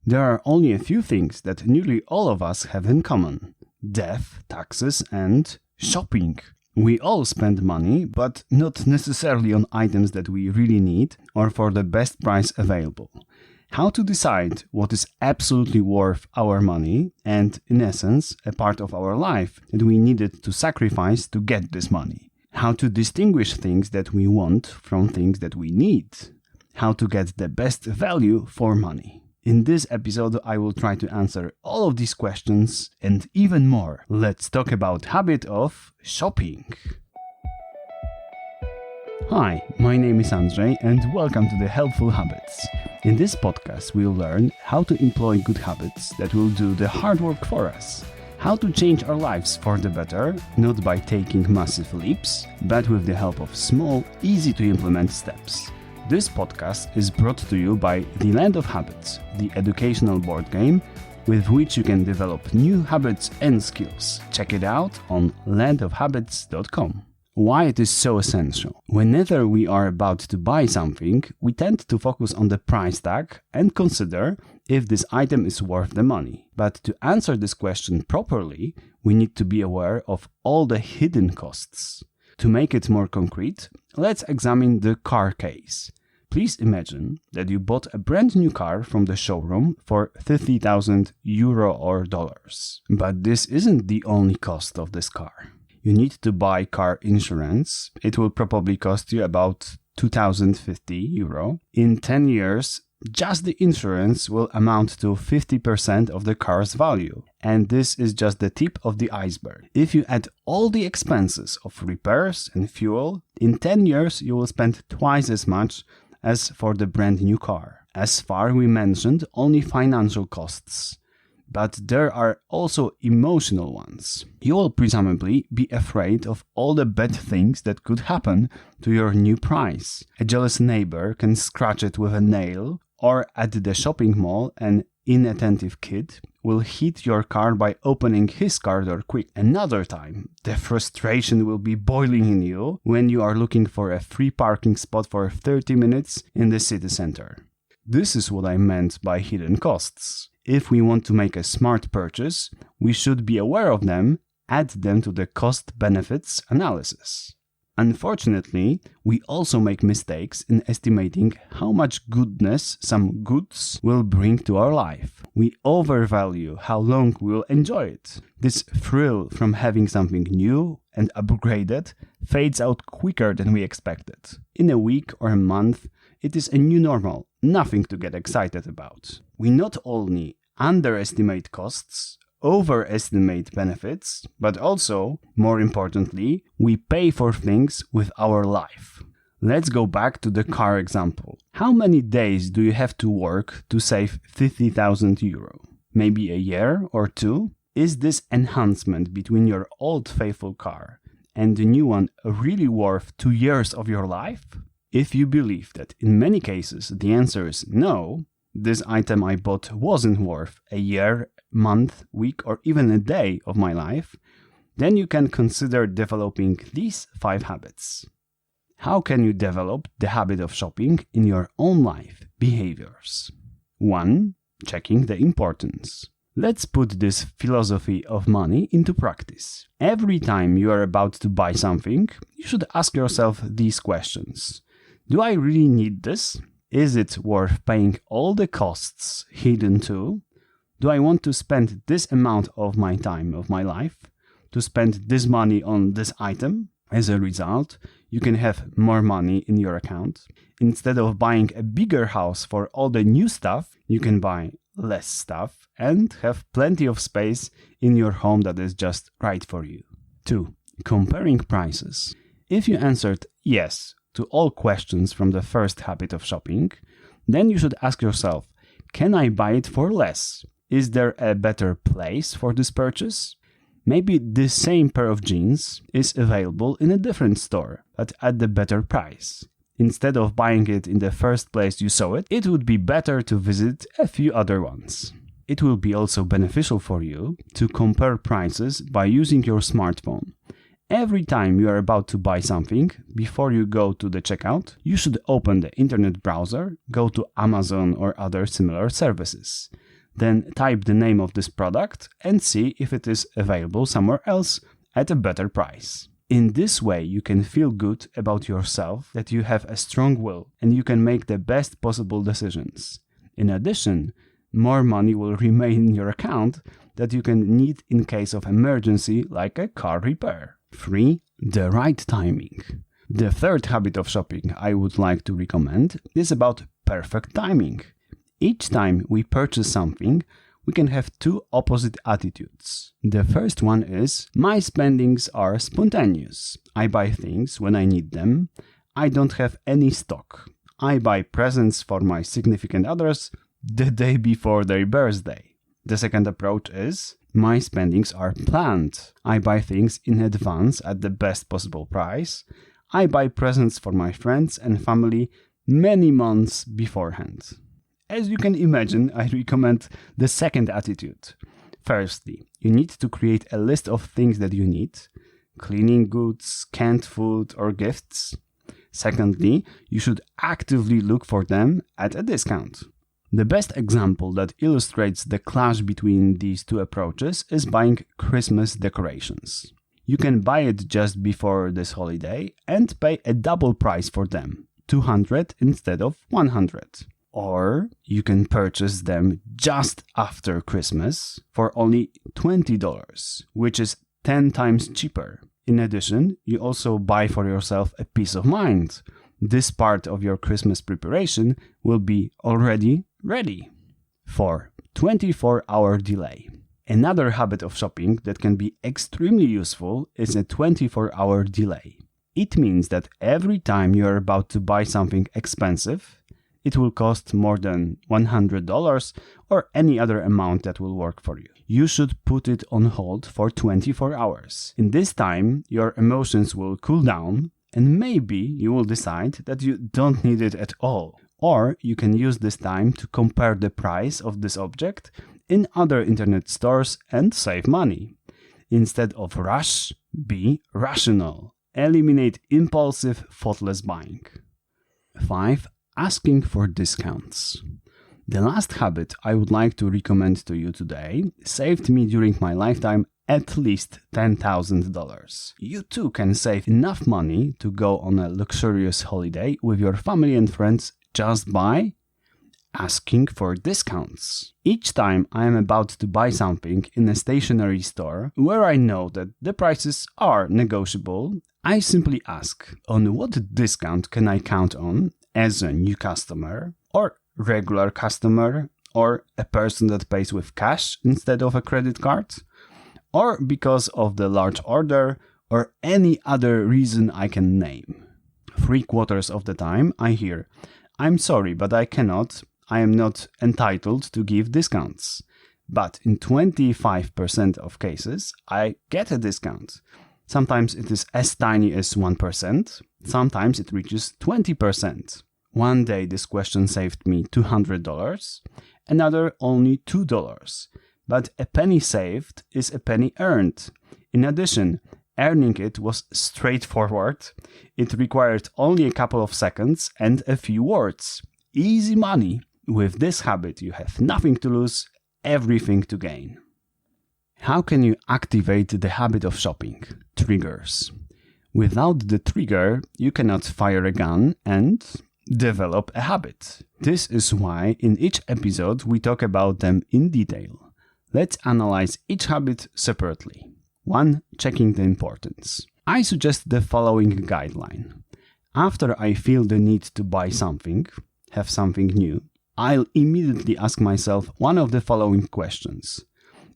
There are only a few things that nearly all of us have in common: death, taxes, and shopping. We all spend money, but not necessarily on items that we really need or for the best price available. How to decide what is absolutely worth our money and, in essence, a part of our life that we needed to sacrifice to get this money. How to distinguish things that we want from things that we need. How to get the best value for money. In this episode, I will try to answer all of these questions and even more. Let's talk about habit of shopping. Hi, my name is Andrzej and welcome to the Helpful Habits. In this podcast, we'll learn how to employ good habits that will do the hard work for us. How to change our lives for the better, not by taking massive leaps, but with the help of small, easy to implement steps. This podcast is brought to you by The Land of Habits, the educational board game with which you can develop new habits and skills. Check it out on landofhabits.com. Why it is so essential. Whenever we are about to buy something, we tend to focus on the price tag and consider if this item is worth the money. But to answer this question properly, we need to be aware of all the hidden costs. To make it more concrete, let's examine the car case. Please imagine that you bought a brand new car from the showroom for €50,000 or dollars. But this isn't the only cost of this car. You need to buy car insurance. It will probably cost you about €2,050. In 10 years, just the insurance will amount to 50% of the car's value. And this is just the tip of the iceberg. If you add all the expenses of repairs and fuel, in 10 years you will spend twice as much as for the brand new car. As far we mentioned only financial costs. But there are also emotional ones. You will presumably be afraid of all the bad things that could happen to your new prize. A jealous neighbor can scratch it with a nail, or at the shopping mall, an inattentive kid will hit your car by opening his car door quick. Another time, the frustration will be boiling in you when you are looking for a free parking spot for 30 minutes in the city center. This is what I meant by hidden costs. If we want to make a smart purchase, we should be aware of them, add them to the cost-benefits analysis. Unfortunately, we also make mistakes in estimating how much goodness some goods will bring to our life. We overvalue how long we will enjoy it. This thrill from having something new and upgraded fades out quicker than we expected. In a week or a month, it is a new normal, nothing to get excited about. We not only underestimate costs, overestimate benefits, but also, more importantly, we pay for things with our life. Let's go back to the car example. How many days do you have to work to save €50,000? Maybe a year or two? Is this enhancement between your old faithful car and the new one really worth 2 years of your life? If you believe that in many cases the answer is no, this item I bought wasn't worth a year, month, week, or even a day of my life, then you can consider developing these 5 habits. How can you develop the habit of shopping in your own life behaviors? 1. Checking the importance. Let's put this philosophy of money into practice. Every time you are about to buy something, you should ask yourself these questions. Do I really need this? Is it worth paying all the costs hidden too? Do I want to spend this amount of my time, of my life, to spend this money on this item? As a result, you can have more money in your account. Instead of buying a bigger house for all the new stuff, you can buy less stuff and have plenty of space in your home that is just right for you. 2. Comparing prices. If you answered yes to all questions from the first habit of shopping, then you should ask yourself, can I buy it for less? Is there a better place for this purchase? Maybe the same pair of jeans is available in a different store, but at the better price. Instead of buying it in the first place you saw it, it would be better to visit a few other ones. It will be also beneficial for you to compare prices by using your smartphone. Every time you are about to buy something, before you go to the checkout, you should open the internet browser, go to Amazon or other similar services. Then type the name of this product and see if it is available somewhere else at a better price. In this way, you can feel good about yourself, that you have a strong will, and you can make the best possible decisions. In addition, more money will remain in your account that you can need in case of emergency, like a car repair. 3. The right timing. The third habit of shopping I would like to recommend is about perfect timing. Each time we purchase something, we can have two opposite attitudes. The first one is, my spendings are spontaneous. I buy things when I need them. I don't have any stock. I buy presents for my significant others the day before their birthday. The second approach is, my spendings are planned. I buy things in advance at the best possible price. I buy presents for my friends and family many months beforehand. As you can imagine, I recommend the second attitude. Firstly, you need to create a list of things that you need: cleaning goods, canned food, or gifts. Secondly, you should actively look for them at a discount. The best example that illustrates the clash between these two approaches is buying Christmas decorations. You can buy it just before this holiday and pay a double price for them, $200 instead of $100. Or you can purchase them just after Christmas for only $20, which is 10 times cheaper. In addition, you also buy for yourself a peace of mind. This part of your Christmas preparation will be already ready. 4. 24-hour delay. Another habit of shopping that can be extremely useful is a 24-hour delay. It means that every time you are about to buy something expensive, it will cost more than $100 or any other amount that will work for you. You should put it on hold for 24 hours. In this time, your emotions will cool down, and maybe you will decide that you don't need it at all. Or you can use this time to compare the price of this object in other internet stores and save money. Instead of rush, be rational. Eliminate impulsive, thoughtless buying. 5. Asking for discounts. The last habit I would like to recommend to you today saved me during my lifetime at least $10,000. You too can save enough money to go on a luxurious holiday with your family and friends just by asking for discounts. Each time I am about to buy something in a stationery store where I know that the prices are negotiable, I simply ask, on what discount can I count on as a new customer, or regular customer, or a person that pays with cash instead of a credit card, or because of the large order, or any other reason I can name. 3/4 of the time I hear, I'm sorry, but I am not entitled to give discounts. But in 25% of cases, I get a discount. Sometimes it is as tiny as 1%, sometimes it reaches 20%. One day this question saved me $200, another only $2. But a penny saved is a penny earned. In addition, earning it was straightforward. It required only a couple of seconds and a few words. Easy money. With this habit, you have nothing to lose, everything to gain. How can you activate the habit of shopping? Triggers. Without the trigger, you cannot fire a gun and develop a habit. This is why in each episode we talk about them in detail. Let's analyze each habit separately. 1. Checking the importance. I suggest the following guideline. After I feel the need to buy something, have something new, I'll immediately ask myself one of the following questions.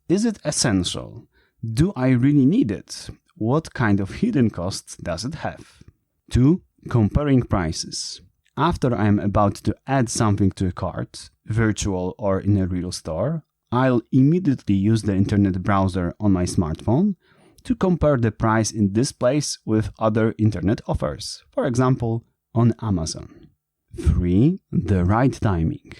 Is it essential? Do I really need it? What kind of hidden costs does it have? 2. Comparing prices. After I'm about to add something to a cart, virtual or in a real store, I'll immediately use the internet browser on my smartphone to compare the price in this place with other internet offers, for example, on Amazon. 3. The right timing.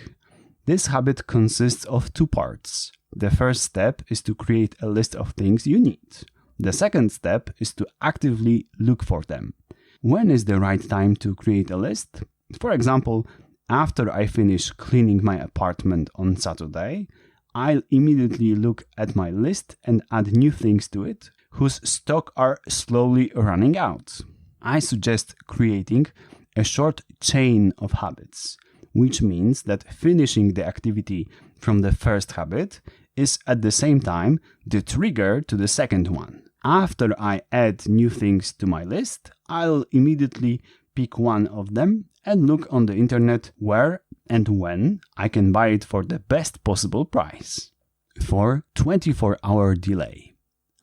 This habit consists of 2 parts. The first step is to create a list of things you need. The second step is to actively look for them. When is the right time to create a list? For example, after I finish cleaning my apartment on Saturday, I'll immediately look at my list and add new things to it whose stock are slowly running out. I suggest creating a short chain of habits, which means that finishing the activity from the first habit is at the same time the trigger to the second one. After I add new things to my list, I'll immediately pick one of them and look on the internet where and when I can buy it for the best possible price. For 24-hour delay.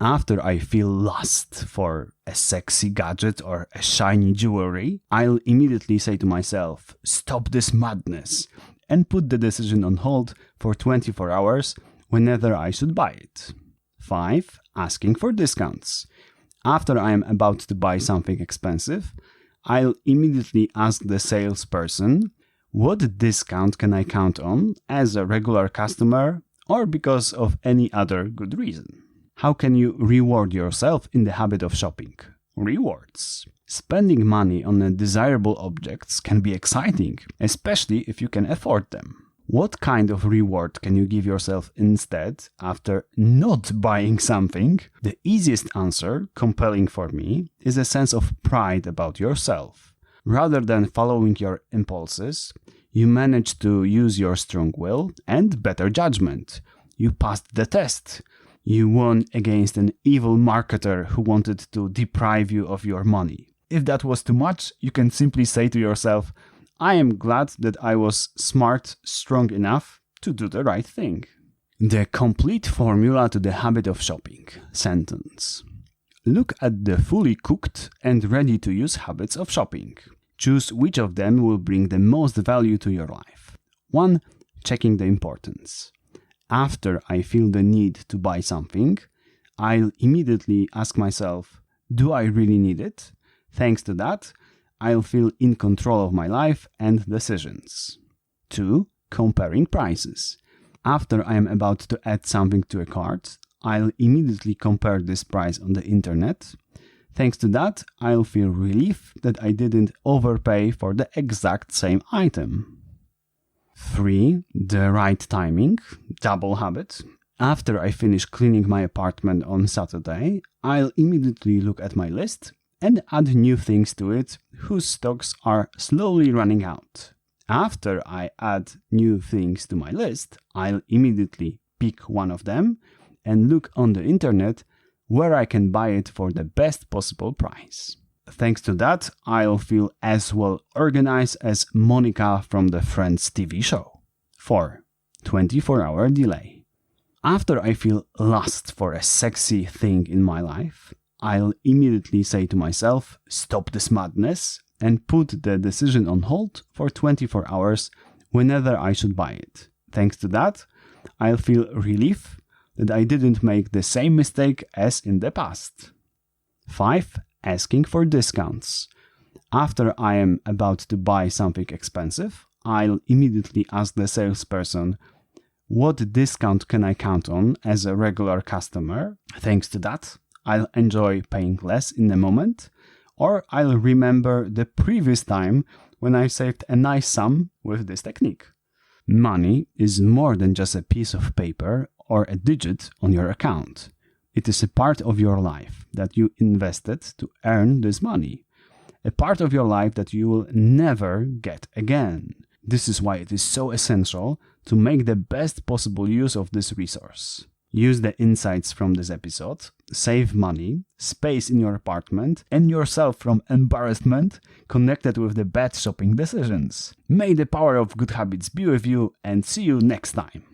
After I feel lust for a sexy gadget or a shiny jewelry, I'll immediately say to myself, stop this madness, and put the decision on hold for 24 hours whenever I should buy it. 5. Asking for discounts. After I am about to buy something expensive, I'll immediately ask the salesperson, what discount can I count on as a regular customer or because of any other good reason? How can you reward yourself in the habit of shopping? Rewards. Spending money on desirable objects can be exciting, especially if you can afford them. What kind of reward can you give yourself instead after not buying something? The easiest answer, compelling for me, is a sense of pride about yourself. Rather than following your impulses, you managed to use your strong will and better judgment. You passed the test. You won against an evil marketer who wanted to deprive you of your money. If that was too much, you can simply say to yourself, I am glad that I was smart, strong enough to do the right thing. The complete formula to the habit of shopping. Sentence. Look at the fully cooked and ready-to-use habits of shopping. Choose which of them will bring the most value to your life. 1. Checking the importance. After I feel the need to buy something, I'll immediately ask myself, do I really need it? Thanks to that, I'll feel in control of my life and decisions. 2. Comparing prices. After I am about to add something to a cart, I'll immediately compare this price on the internet. Thanks to that, I'll feel relief that I didn't overpay for the exact same item. 3. The right timing, double habit. After I finish cleaning my apartment on Saturday, I'll immediately look at my list and add new things to it whose stocks are slowly running out. After I add new things to my list, I'll immediately pick one of them and look on the internet where I can buy it for the best possible price. Thanks to that, I'll feel as well organized as Monica from the Friends TV show. 4. 24-hour delay. After I feel lust for a sexy thing in my life, I'll immediately say to myself, stop this madness, and put the decision on hold for 24 hours whenever I should buy it. Thanks to that, I'll feel relief that I didn't make the same mistake as in the past. 5. Asking for discounts. After I am about to buy something expensive, I'll immediately ask the salesperson, what discount can I count on as a regular customer? Thanks to that, I'll enjoy paying less in the moment, or I'll remember the previous time when I saved a nice sum with this technique. Money is more than just a piece of paper or a digit on your account. It is a part of your life that you invested to earn this money. A part of your life that you will never get again. This is why it is so essential to make the best possible use of this resource. Use the insights from this episode, save money, space in your apartment, and yourself from embarrassment connected with the bad shopping decisions. May the power of good habits be with you, and see you next time.